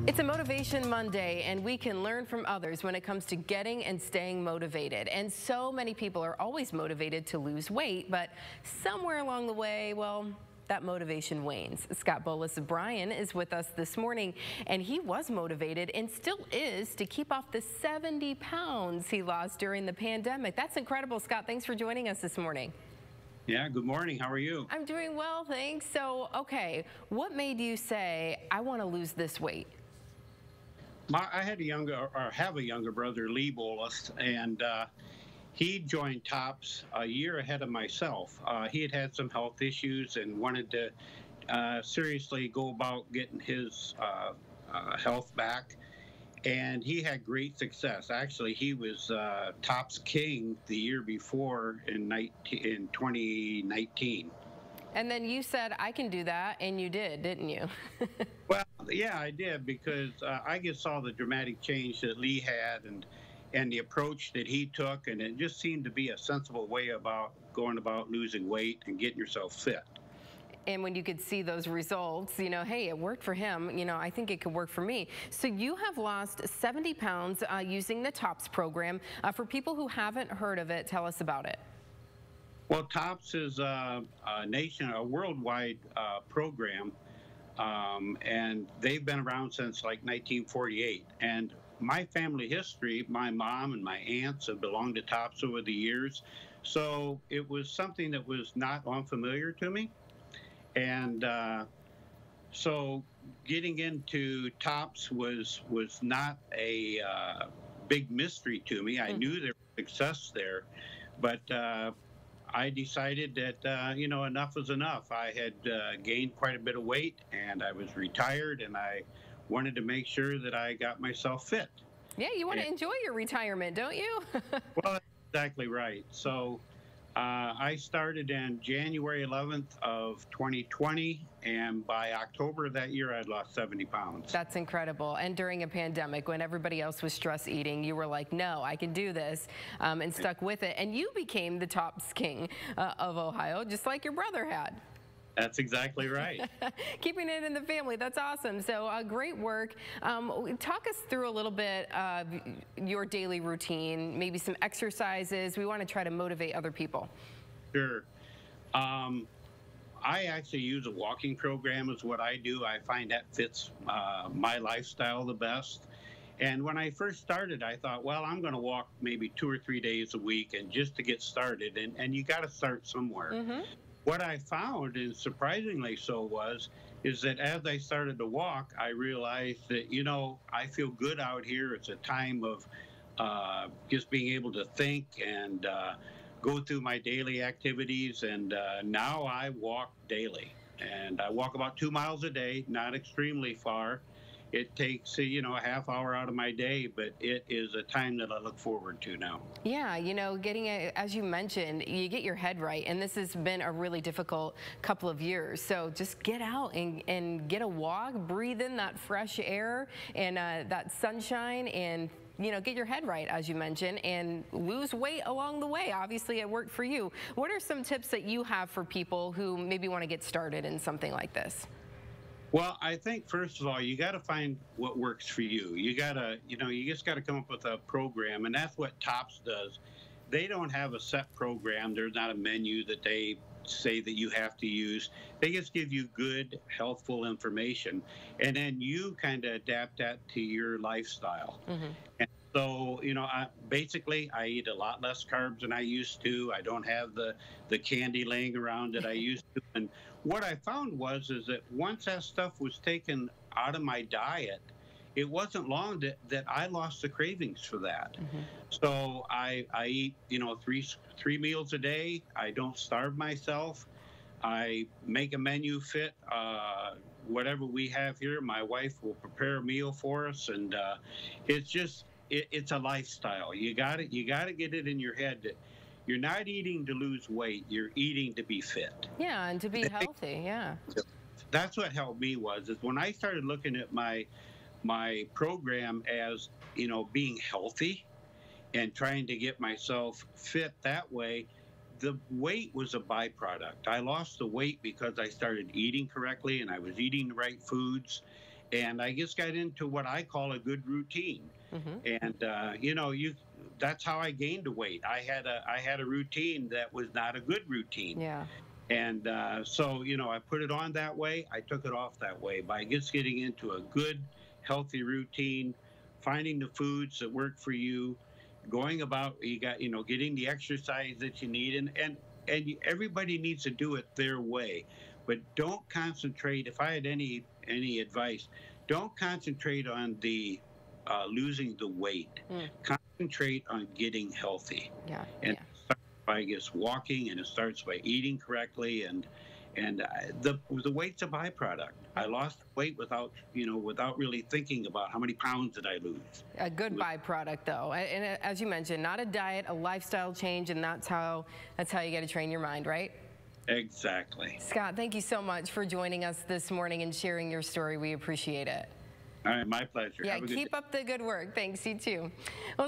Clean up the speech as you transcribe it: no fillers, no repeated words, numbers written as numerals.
It's a Motivation Monday, and we can learn from others when it comes to getting and staying motivated. And so many people are always motivated to lose weight, but somewhere along the way, well, that motivation wanes. Scott Boulis of Bryan is with us this morning, and he was motivated and still is to keep off the 70 pounds he lost during the pandemic. That's incredible, Scott. Thanks for joining us this morning. Yeah, good morning. How are you? I'm doing well, thanks. So, okay, what made you say, I want to lose this weight? I had have a younger brother, Lee Boulis, and he joined TOPS a year ahead of myself. He had had some health issues and wanted to seriously go about getting his health back, and he had great success. Actually, he was TOPS King the year before in 2019. And then you said, I can do that, and you did, didn't you? Well, yeah, I did, because I just saw the dramatic change that Lee had and the approach that he took, and it just seemed to be a sensible way about going about losing weight and getting yourself fit. And when you could see those results, you know, hey, it worked for him, you know, I think it could work for me. So you have lost 70 pounds using the TOPS program. For people who haven't heard of it, tell us about it. Well, TOPS is a worldwide program, and they've been around since like 1948. And my family history, my mom and my aunts have belonged to TOPS over the years. So it was something that was not unfamiliar to me. And so getting into TOPS was not a big mystery to me. I knew there was success there, but I decided that, you know, enough was enough. I had gained quite a bit of weight, and I was retired, and I wanted to make sure that I got myself fit. Yeah, you want to enjoy your retirement, don't you? Well, that's exactly right. So I started in January 11th of 2020, and by October of that year, I'd lost 70 pounds. That's incredible. And during a pandemic, when everybody else was stress eating, you were like, no, I can do this, and stuck with it. And you became the TOPS King of Ohio, just like your brother had. That's exactly right. Keeping it in the family, that's awesome. So great work. Talk us through a little bit of your daily routine, maybe some exercises. We want to try to motivate other people. Sure. I actually use a walking program is what I do. I find that fits my lifestyle the best. And when I first started, I thought, well, I'm going to walk maybe 2 or 3 days a week, and just to get started. And you got to start somewhere. Mm-hmm. What I found, and surprisingly so, is that as I started to walk, I realized that, you know, I feel good out here. It's a time of just being able to think and go through my daily activities. And now I walk daily. And I walk about 2 miles a day, not extremely far. It takes, you know, a half hour out of my day, but it is a time that I look forward to now. Yeah, you know, as you mentioned, you get your head right, and this has been a really difficult couple of years. So just get out and get a walk, breathe in that fresh air and that sunshine, and you know, get your head right, as you mentioned, and lose weight along the way. Obviously, it worked for you. What are some tips that you have for people who maybe want to get started in something like this? Well, I think, first of all, you got to find what works for you. You got to, you know, you just got to come up with a program, and that's what TOPS does. They don't have a set program. There's not a menu that they say that you have to use. They just give you good, healthful information, and then you kind of adapt that to your lifestyle. Mm-hmm. And so, you know, I eat a lot less carbs than I used to. I don't have the candy laying around that I used to. And what I found is that once that stuff was taken out of my diet, it wasn't long that I lost the cravings for that. Mm-hmm. So I eat, you know, three meals a day. I don't starve myself. I make a menu fit whatever we have here. My wife will prepare a meal for us, and it's just it's a lifestyle. You got to get it in your head that you're not eating to lose weight. You're eating to be fit. Yeah, and to be healthy. Yeah. That's what helped me is when I started looking at my program as, you know, being healthy and trying to get myself fit that way. The weight was a byproduct. I lost the weight because I started eating correctly and I was eating the right foods. and I just got into what I call a good routine. And that's how I gained the weight. I had a routine that was not a good routine. Yeah. And so, I put it on that way. I took it off that way by just getting into a good, healthy routine, finding the foods that work for you, going about, getting the exercise that you need. And everybody needs to do it their way. But don't concentrate. If I had any advice, don't concentrate on the losing the weight. Concentrate on getting healthy. Yeah. And it starts by just walking, and it starts by eating correctly, and the weight's a byproduct. I lost weight without really thinking about how many pounds did I lose. A good byproduct, though, and as you mentioned, not a diet, a lifestyle change, and that's how you got to train your mind, right? Exactly. Scott, thank you so much for joining us this morning and sharing your story. We appreciate it. All right, my pleasure. Yeah, keep up the good work. Thanks, you too. Well,